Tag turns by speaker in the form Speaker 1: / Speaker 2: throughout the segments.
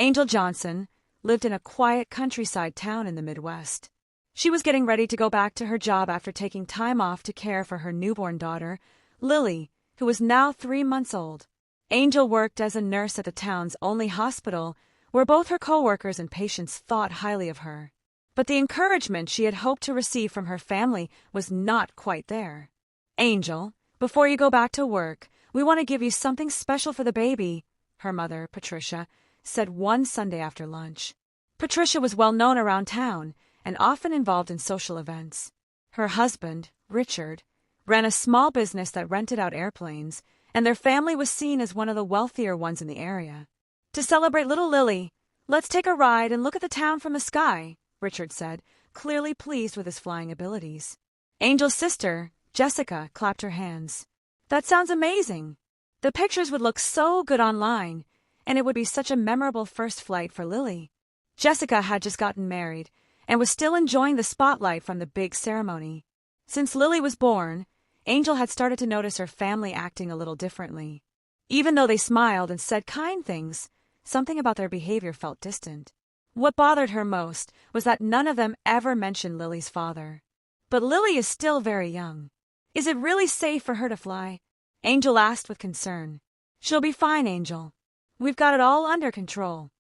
Speaker 1: Angel Johnson lived in a quiet countryside town in the Midwest. She was getting ready to go back to her job after taking time off to care for her newborn daughter, Lily, who was now 3 months old. Angel worked as a nurse at the town's only hospital, where both her co-workers and patients thought highly of her. But the encouragement she had hoped to receive from her family was not quite there. "Angel, before you go back to work, we want to give you something special for the baby," her mother, Patricia, said one Sunday after lunch. Patricia was well known around town and often involved in social events. Her husband, Richard, ran a small business that rented out airplanes, and their family was seen as one of the wealthier ones in the area. "To celebrate little Lily, let's take a ride and look at the town from the sky," Richard said, clearly pleased with his flying abilities. Angel's sister, Jessica, clapped her hands. "That sounds amazing. The pictures would look so good online, and it would be such a memorable first flight for Lily." Jessica had just gotten married and was still enjoying the spotlight from the big ceremony. Since Lily was born, Angel had started to notice her family acting a little differently. Even though they smiled and said kind things, something about their behavior felt distant. What bothered her most was that none of them ever mentioned Lily's father. "But Lily is still very young. Is it really safe for her to fly?" Angel asked with concern. "She'll be fine, Angel. We've got it all under control.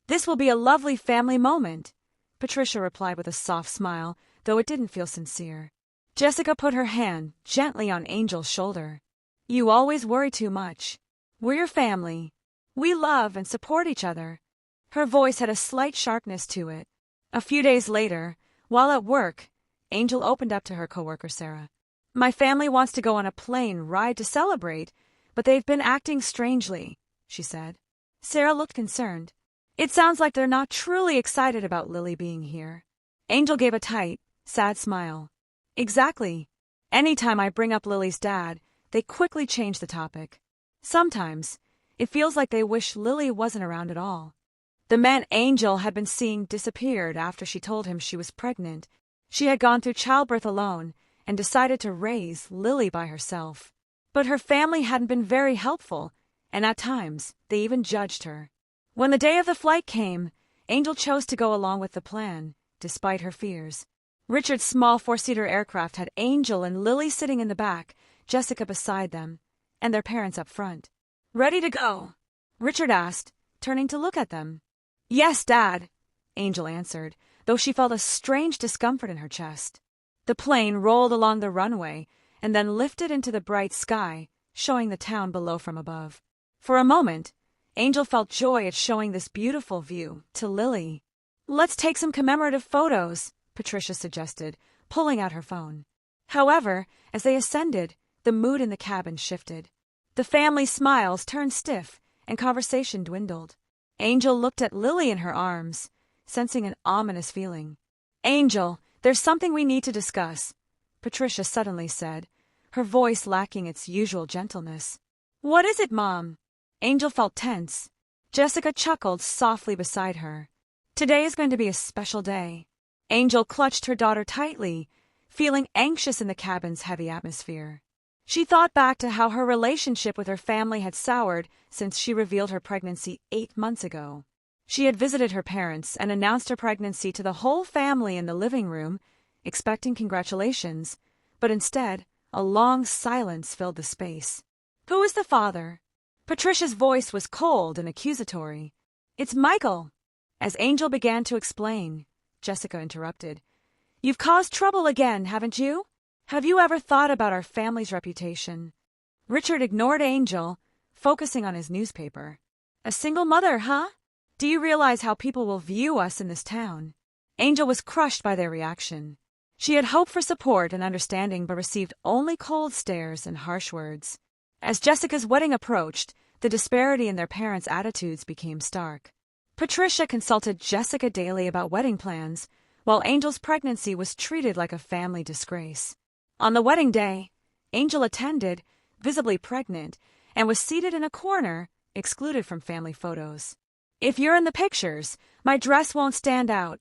Speaker 1: This will be a lovely family moment," Patricia replied with a soft smile, though it didn't feel sincere. Jessica put her hand gently on Angel's shoulder. "You always worry too much. We're your family. We love and support each other." Her voice had a slight sharpness to it. A few days later, while at work, Angel opened up to her coworker Sarah. "My family wants to go on a plane ride to celebrate, but they've been acting strangely," she said. Sarah looked concerned. "It sounds like they're not truly excited about Lily being here." Angel gave a tight, sad smile. "Exactly. Anytime I bring up Lily's dad, they quickly change the topic. Sometimes, it feels like they wish Lily wasn't around at all." The man Angel had been seeing disappeared after she told him she was pregnant. She had gone through childbirth alone and decided to raise Lily by herself. But her family hadn't been very helpful, and at times they even judged her. When the day of the flight came, Angel chose to go along with the plan, despite her fears. Richard's small 4-seater aircraft had Angel and Lily sitting in the back, Jessica beside them, and their parents up front. "Ready to go?" Richard asked, turning to look at them. "Yes, Dad," Angel answered, though she felt a strange discomfort in her chest. The plane rolled along the runway and then lifted into the bright sky, showing the town below from above. For a moment, Angel felt joy at showing this beautiful view to Lily. "Let's take some commemorative photos," Patricia suggested, pulling out her phone. However, as they ascended, the mood in the cabin shifted. The family's smiles turned stiff and conversation dwindled. Angel looked at Lily in her arms, sensing an ominous feeling. "Angel, there's something we need to discuss," Patricia suddenly said, her voice lacking its usual gentleness. "What is it, Mom?" Angel felt tense. Jessica chuckled softly beside her. "Today is going to be a special day." Angel clutched her daughter tightly, feeling anxious in the cabin's heavy atmosphere. She thought back to how her relationship with her family had soured since she revealed her pregnancy 8 months ago. She had visited her parents and announced her pregnancy to the whole family in the living room, expecting congratulations, but instead, a long silence filled the space. "Who is the father?" Patricia's voice was cold and accusatory. "It's Michael." As Angel began to explain, Jessica interrupted. "You've caused trouble again, haven't you? Have you ever thought about our family's reputation?" Richard ignored Angel, focusing on his newspaper. "A single mother, huh? Do you realize how people will view us in this town?" Angel was crushed by their reaction. She had hoped for support and understanding but received only cold stares and harsh words. As Jessica's wedding approached, the disparity in their parents' attitudes became stark. Patricia consulted Jessica daily about wedding plans, while Angel's pregnancy was treated like a family disgrace. On the wedding day, Angel attended, visibly pregnant, and was seated in a corner, excluded from family photos. "If you're in the pictures, my dress won't stand out,"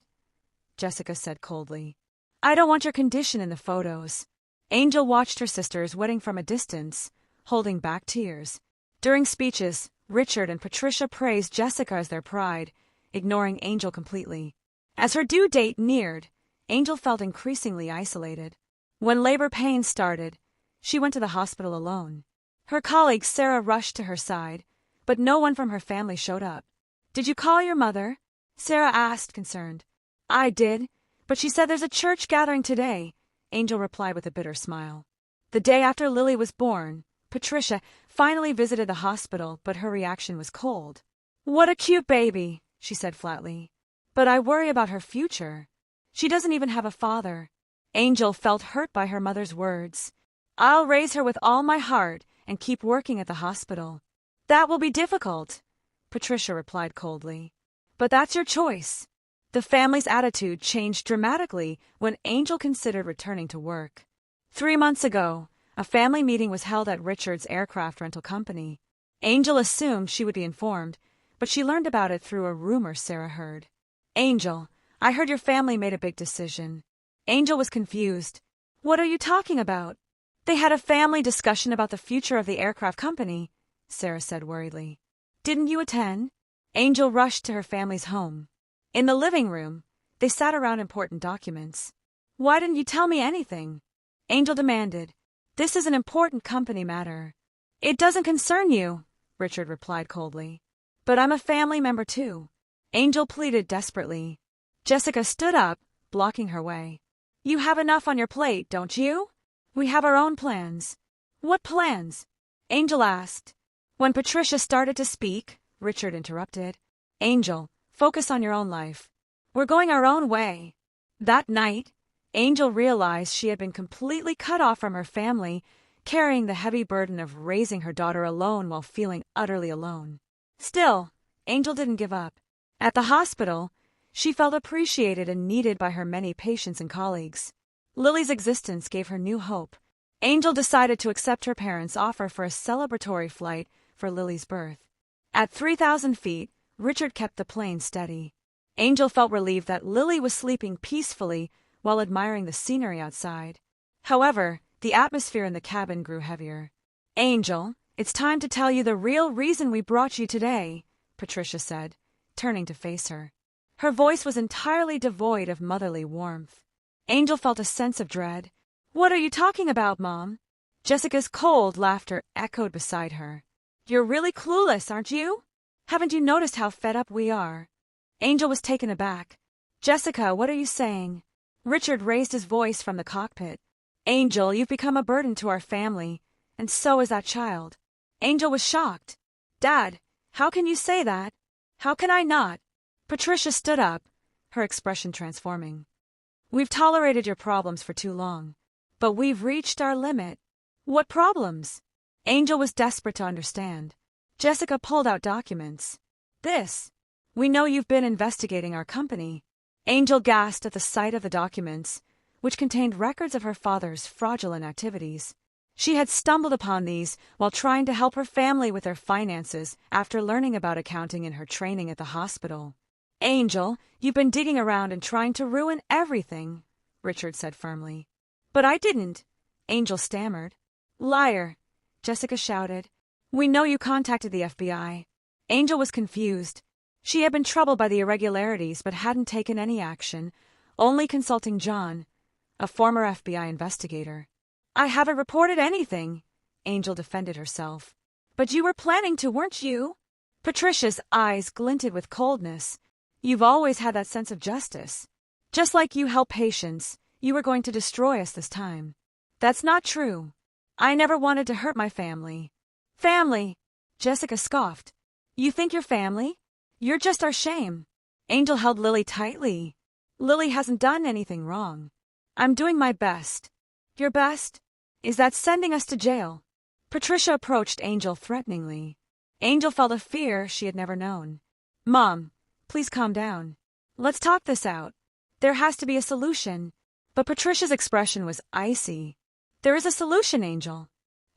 Speaker 1: Jessica said coldly. "I don't want your condition in the photos." Angel watched her sister's wedding from a distance, holding back tears. During speeches, Richard and Patricia praised Jessica as their pride, ignoring Angel completely. As her due date neared, Angel felt increasingly isolated. When labor pains started, she went to the hospital alone. Her colleague Sarah rushed to her side, but no one from her family showed up. "Did you call your mother?" Sarah asked, concerned. "I did, but she said there's a church gathering today," Angel replied with a bitter smile. The day after Lily was born, Patricia finally visited the hospital, but her reaction was cold. "What a cute baby," she said flatly. "But I worry about her future. She doesn't even have a father." Angel felt hurt by her mother's words. "I'll raise her with all my heart and keep working at the hospital." "That will be difficult," Patricia replied coldly. "But that's your choice." The family's attitude changed dramatically when Angel considered returning to work. 3 months ago, a family meeting was held at Richard's aircraft rental company. Angel assumed she would be informed, but she learned about it through a rumor Sarah heard. "Angel, I heard your family made a big decision." Angel was confused. "What are you talking about?" "They had a family discussion about the future of the aircraft company," Sarah said worriedly. "Didn't you attend?" Angel rushed to her family's home. In the living room, they sat around important documents. "Why didn't you tell me anything?" Angel demanded. "This is an important company matter." "It doesn't concern you," Richard replied coldly. "But I'm a family member too," Angel pleaded desperately. Jessica stood up, blocking her way. "You have enough on your plate, don't you? We have our own plans." "What plans?" Angel asked. When Patricia started to speak, Richard interrupted. "Angel, focus on your own life. We're going our own way." That night, Angel realized she had been completely cut off from her family, carrying the heavy burden of raising her daughter alone while feeling utterly alone. Still, Angel didn't give up. At the hospital, she felt appreciated and needed by her many patients and colleagues. Lily's existence gave her new hope. Angel decided to accept her parents' offer for a celebratory flight for Lily's birth. At 3,000 feet, Richard kept the plane steady. Angel felt relieved that Lily was sleeping peacefully while admiring the scenery outside. However, the atmosphere in the cabin grew heavier. "Angel, it's time to tell you the real reason we brought you today," Patricia said, turning to face her. Her voice was entirely devoid of motherly warmth. Angel felt a sense of dread. "What are you talking about, Mom?" Jessica's cold laughter echoed beside her. "You're really clueless, aren't you? Haven't you noticed how fed up we are?" Angel was taken aback. "Jessica, what are you saying?" Richard raised his voice from the cockpit. "Angel, you've become a burden to our family, and so is that child." Angel was shocked. "Dad, how can you say that? How can I not?" Patricia stood up, her expression transforming. "We've tolerated your problems for too long, but we've reached our limit." "What problems?" Angel was desperate to understand. Jessica pulled out documents. "This. We know you've been investigating our company." Angel gasped at the sight of the documents, which contained records of her father's fraudulent activities. She had stumbled upon these while trying to help her family with their finances after learning about accounting in her training at the hospital. "Angel, you've been digging around and trying to ruin everything," Richard said firmly. "But I didn't," Angel stammered. "Liar," Jessica shouted. "We know you contacted the FBI." Angel was confused. She had been troubled by the irregularities but hadn't taken any action, only consulting John, a former FBI investigator. "I haven't reported anything," Angel defended herself. "But you were planning to, weren't you?" Patricia's eyes glinted with coldness. "You've always had that sense of justice. Just like you help patients, you were going to destroy us this time." "That's not true. I never wanted to hurt my family." "Family!" Jessica scoffed. "You think you're family? You're just our shame." Angel held Lily tightly. "Lily hasn't done anything wrong. I'm doing my best." "Your best? Is that sending us to jail?" Patricia approached Angel threateningly. Angel felt a fear she had never known. "Mom, please calm down. Let's talk this out. There has to be a solution." But Patricia's expression was icy. "There is a solution, Angel.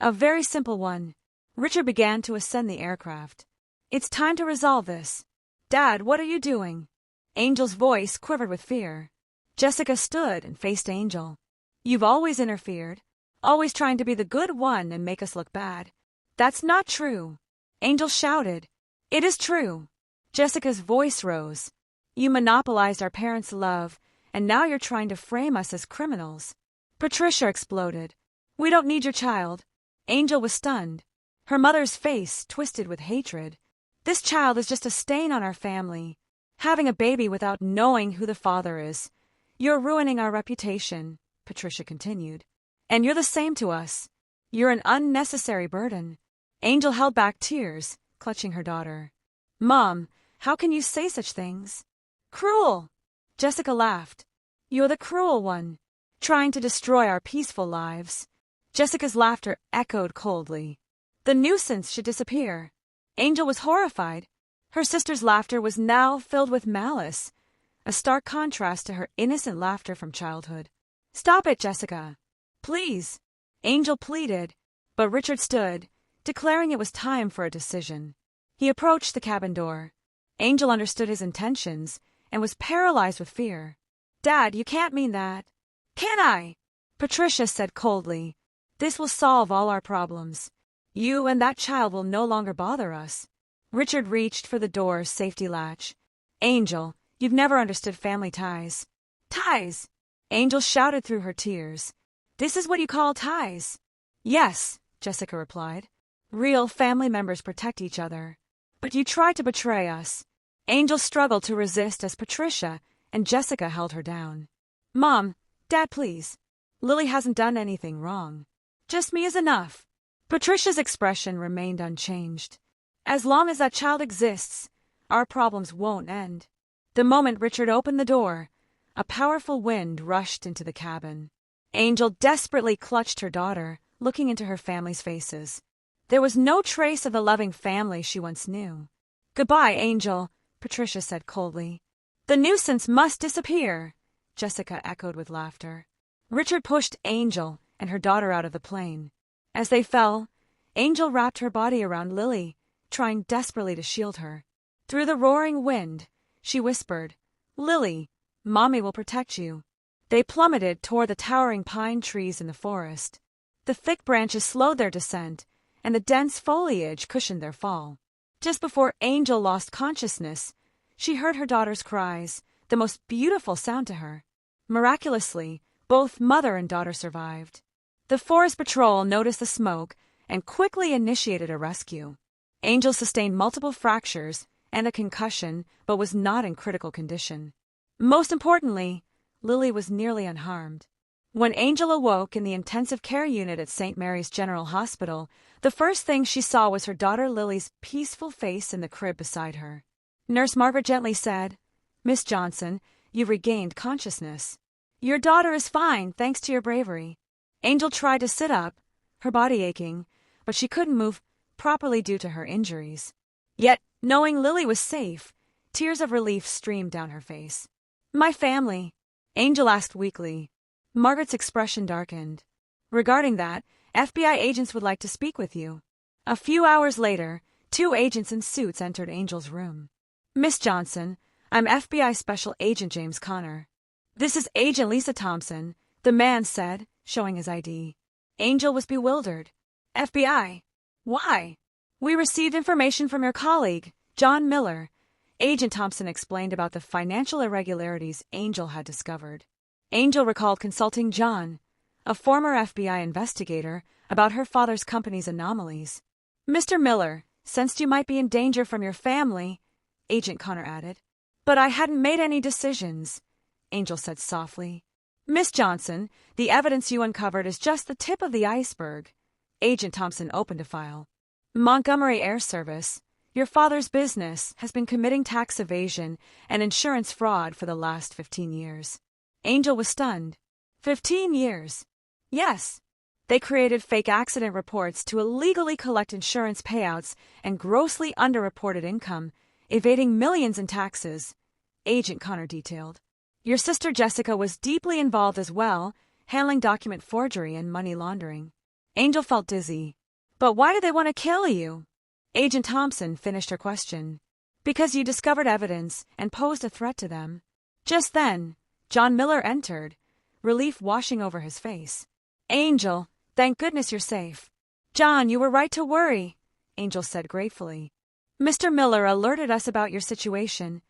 Speaker 1: A very simple one." Richard began to ascend the aircraft. "It's time to resolve this." "Dad, what are you doing?" Angel's voice quivered with fear. Jessica stood and faced Angel. "You've always interfered, always trying to be the good one and make us look bad." "That's not true," Angel shouted. "It is true." Jessica's voice rose. You monopolized our parents' love, and now you're trying to frame us as criminals. Patricia exploded. We don't need your child. Angel was stunned. Her mother's face twisted with hatred. This child is just a stain on our family. Having a baby without knowing who the father is. You're ruining our reputation, Patricia continued. And you're the same to us. You're an unnecessary burden. Angel held back tears, clutching her daughter. Mom, how can you say such things? Cruel! Jessica laughed. You're the cruel one, trying to destroy our peaceful lives. Jessica's laughter echoed coldly. The nuisance should disappear. Angel was horrified. Her sister's laughter was now filled with malice, a stark contrast to her innocent laughter from childhood. Stop it, Jessica. Please. Angel pleaded, but Richard stood, declaring it was time for a decision. He approached the cabin door. Angel understood his intentions and was paralyzed with fear. Dad, you can't mean that. Can I? Patricia said coldly. This will solve all our problems. You and that child will no longer bother us. Richard reached for the door's safety latch. Angel, you've never understood family ties. Ties! Angel shouted through her tears. This is what you call ties? Yes, Jessica replied. Real family members protect each other. But you tried to betray us. Angel struggled to resist as Patricia and Jessica held her down. Mom, Dad, please. Lily hasn't done anything wrong. Just me is enough. Patricia's expression remained unchanged. As long as that child exists, our problems won't end. The moment Richard opened the door, a powerful wind rushed into the cabin. Angel desperately clutched her daughter, looking into her family's faces. There was no trace of the loving family she once knew. Goodbye, Angel, Patricia said coldly. The nuisance must disappear, Jessica echoed with laughter. Richard pushed Angel and her daughter out of the plane. As they fell, Angel wrapped her body around Lily, trying desperately to shield her. Through the roaring wind, she whispered, Lily, Mommy will protect you. They plummeted toward the towering pine trees in the forest. The thick branches slowed their descent, and the dense foliage cushioned their fall. Just before Angel lost consciousness, she heard her daughter's cries, the most beautiful sound to her. Miraculously, both mother and daughter survived. The forest patrol noticed the smoke and quickly initiated a rescue. Angel sustained multiple fractures and a concussion, but was not in critical condition. Most importantly, Lily was nearly unharmed. When Angel awoke in the intensive care unit at St. Mary's General Hospital, the first thing she saw was her daughter Lily's peaceful face in the crib beside her. Nurse Margaret gently said, Miss Johnson, you've regained consciousness. Your daughter is fine, thanks to your bravery. Angel tried to sit up, her body aching, but she couldn't move properly due to her injuries. Yet, knowing Lily was safe, tears of relief streamed down her face. My family, Angel asked weakly. Margaret's expression darkened. Regarding that, FBI agents would like to speak with you. A few hours later, 2 agents in suits entered Angel's room. Miss Johnson, I'm FBI Special Agent James Connor. This is Agent Lisa Thompson, the man said, showing his ID. Angel was bewildered. FBI? Why? We received information from your colleague, John Miller. Agent Thompson explained about the financial irregularities Angel had discovered. Angel recalled consulting John, a former FBI investigator, about her father's company's anomalies. Mr. Miller sensed you might be in danger from your family, Agent Connor added. But I hadn't made any decisions, Angel said softly. Miss Johnson, the evidence you uncovered is just the tip of the iceberg. Agent Thompson opened a file. Montgomery Air Service, your father's business, has been committing tax evasion and insurance fraud for the last 15 years. Angel was stunned. 15 years? Yes. They created fake accident reports to illegally collect insurance payouts and grossly underreported income, evading millions in taxes, Agent Connor detailed. Your sister Jessica was deeply involved as well, handling document forgery and money laundering. Angel felt dizzy. But why did they want to kill you? Agent Thompson finished her question. Because you discovered evidence and posed a threat to them. Just then, John Miller entered, relief washing over his face. Angel, thank goodness you're safe. John, you were right to worry, Angel said gratefully. Mr. Miller alerted us about your situation,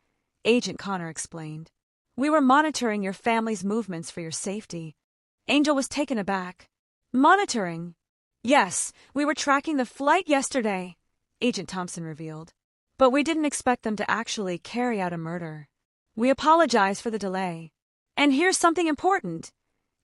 Speaker 1: Agent Connor explained. We were monitoring your family's movements for your safety. Angel was taken aback. Monitoring? Yes, we were tracking the flight yesterday, Agent Thompson revealed. But we didn't expect them to actually carry out a murder. We apologize for the delay. And here's something important,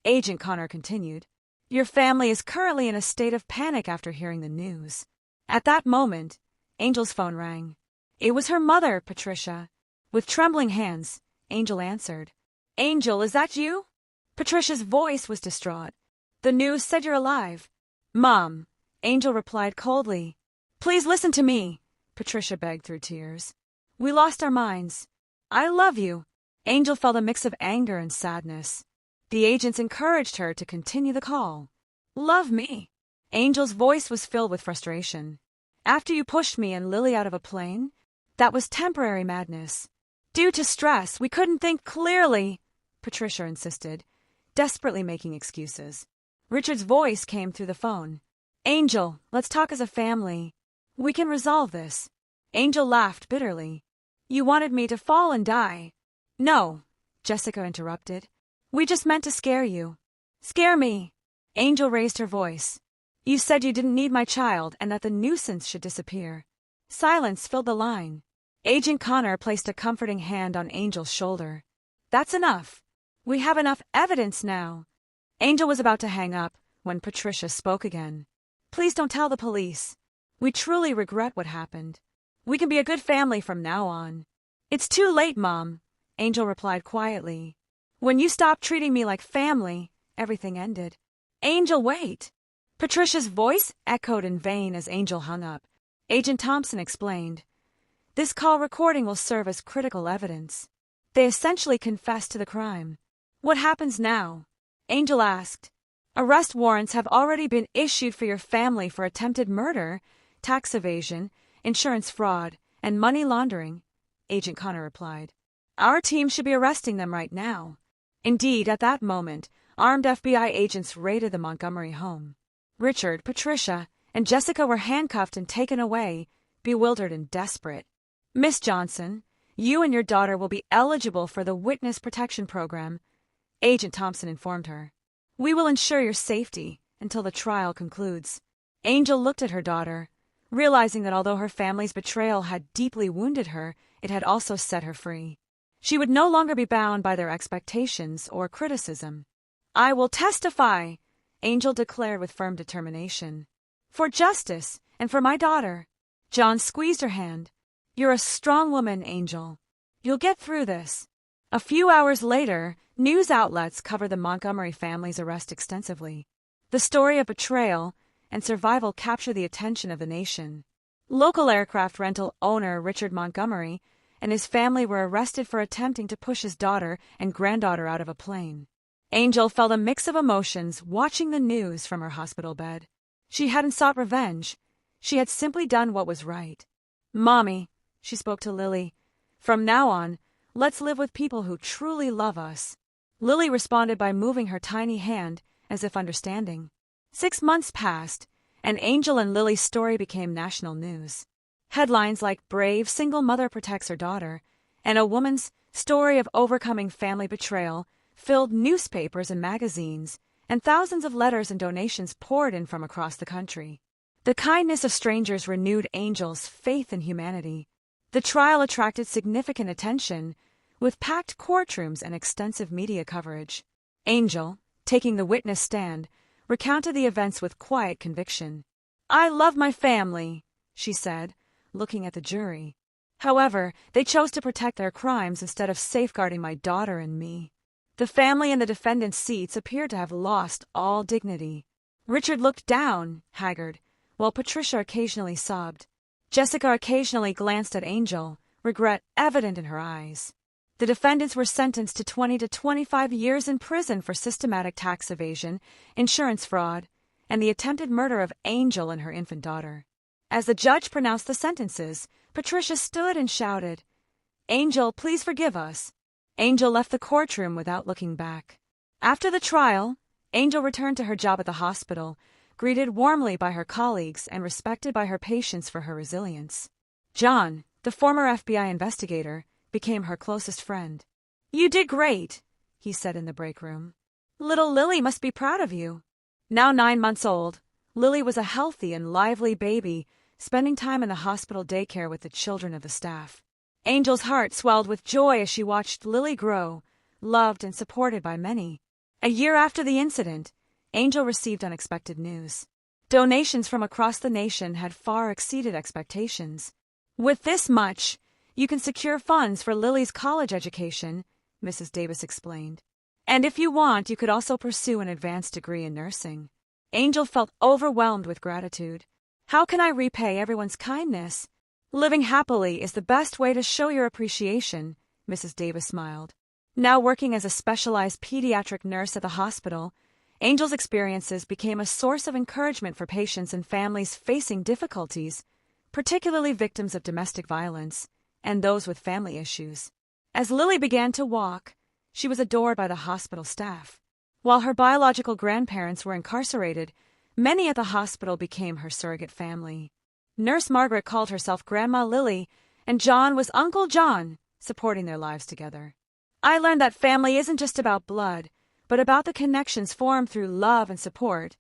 Speaker 1: Agent Connor continued. Your family is currently in a state of panic after hearing the news. At that moment, Angel's phone rang. It was her mother, Patricia. With trembling hands, Angel answered. Angel, is that you? Patricia's voice was distraught. The news said you're alive. Mom, Angel replied coldly. Please listen to me, Patricia begged through tears. We lost our minds. I love you. Angel felt a mix of anger and sadness. The agents encouraged her to continue the call. Love me. Angel's voice was filled with frustration. After you pushed me and Lily out of a plane, that was temporary madness. Due to stress, we couldn't think clearly, Patricia insisted, desperately making excuses. Richard's voice came through the phone. Angel, let's talk as a family. We can resolve this. Angel laughed bitterly. You wanted me to fall and die. No, Jessica interrupted. We just meant to scare you. Scare me. Angel raised her voice. You said you didn't need my child and that the nuisance should disappear. Silence filled the line. Agent Connor placed a comforting hand on Angel's shoulder. That's enough. We have enough evidence now. Angel was about to hang up when Patricia spoke again. Please don't tell the police. We truly regret what happened. We can be a good family from now on. It's too late, Mom, Angel replied quietly. When you stopped treating me like family, everything ended. Angel, wait. Patricia's voice echoed in vain as Angel hung up. Agent Thompson explained. This call recording will serve as critical evidence. They essentially confessed to the crime. What happens now? Angel asked. Arrest warrants have already been issued for your family for attempted murder, tax evasion, insurance fraud, and money laundering, Agent Connor replied. Our team should be arresting them right now. Indeed, at that moment, armed FBI agents raided the Montgomery home. Richard, Patricia, and Jessica were handcuffed and taken away, bewildered and desperate. Miss Johnson, you and your daughter will be eligible for the Witness Protection Program, Agent Thompson informed her. We will ensure your safety until the trial concludes. Angel looked at her daughter, realizing that although her family's betrayal had deeply wounded her, it had also set her free. She would no longer be bound by their expectations or criticism. I will testify, Angel declared with firm determination. For justice and for my daughter. John squeezed her hand. You're a strong woman, Angel. You'll get through this. A few hours later, news outlets covered the Montgomery family's arrest extensively. The story of betrayal and survival captured the attention of the nation. Local aircraft rental owner Richard Montgomery and his family were arrested for attempting to push his daughter and granddaughter out of a plane. Angel felt a mix of emotions watching the news from her hospital bed. She hadn't sought revenge. She had simply done what was right. Mommy, she spoke to Lily, from now on, let's live with people who truly love us. Lily responded by moving her tiny hand, as if understanding. 6 months passed, and Angel and Lily's story became national news. Headlines like Brave Single Mother Protects Her Daughter and a woman's story of overcoming family betrayal filled newspapers and magazines, and thousands of letters and donations poured in from across the country. The kindness of strangers renewed Angel's faith in humanity. The trial attracted significant attention, with packed courtrooms and extensive media coverage. Angel, taking the witness stand, recounted the events with quiet conviction. I love my family, she said, looking at the jury. However, they chose to protect their crimes instead of safeguarding my daughter and me. The family in the defendant's seats appeared to have lost all dignity. Richard looked down, haggard, while Patricia occasionally sobbed. Jessica occasionally glanced at Angel, regret evident in her eyes. The defendants were sentenced to 20 to 25 years in prison for systematic tax evasion, insurance fraud, and the attempted murder of Angel and her infant daughter. As the judge pronounced the sentences, Patricia stood and shouted, Angel, please forgive us. Angel left the courtroom without looking back. After the trial, Angel returned to her job at the hospital, greeted warmly by her colleagues and respected by her patients for her resilience. John, the former FBI investigator, became her closest friend. "You did great," he said in the break room. "Little Lily must be proud of you." Now 9 months old, Lily was a healthy and lively baby, spending time in the hospital daycare with the children of the staff. Angel's heart swelled with joy as she watched Lily grow, loved and supported by many. A year after the incident, Angel received unexpected news. Donations from across the nation had far exceeded expectations. "With this much, you can secure funds for Lily's college education," Mrs. Davis explained. "And if you want, you could also pursue an advanced degree in nursing." Angel felt overwhelmed with gratitude. "How can I repay everyone's kindness?" "Living happily is the best way to show your appreciation," Mrs. Davis smiled. Now working as a specialized pediatric nurse at the hospital, Angel's experiences became a source of encouragement for patients and families facing difficulties, particularly victims of domestic violence and those with family issues. As Lily began to walk, she was adored by the hospital staff. While her biological grandparents were incarcerated, many at the hospital became her surrogate family. Nurse Margaret called herself Grandma Lily, and John was Uncle John, supporting their lives together. "I learned that family isn't just about blood, but about the connections formed through love and support,"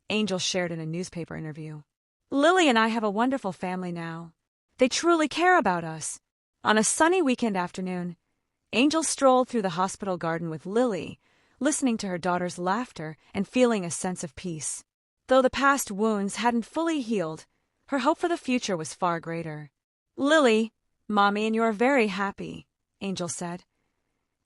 Speaker 1: Angel shared in a newspaper interview. "Lily and I have a wonderful family now. They truly care about us." On a sunny weekend afternoon, Angel strolled through the hospital garden with Lily, listening to her daughter's laughter and feeling a sense of peace. Though the past wounds hadn't fully healed, her hope for the future was far greater. "Lily, Mommy and you are very happy," Angel said.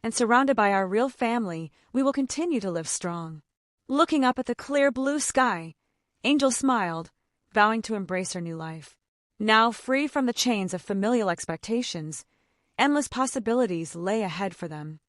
Speaker 1: "And surrounded by our real family, we will continue to live strong." Looking up at the clear blue sky, Angel smiled, vowing to embrace her new life. Now free from the chains of familial expectations, endless possibilities lay ahead for them.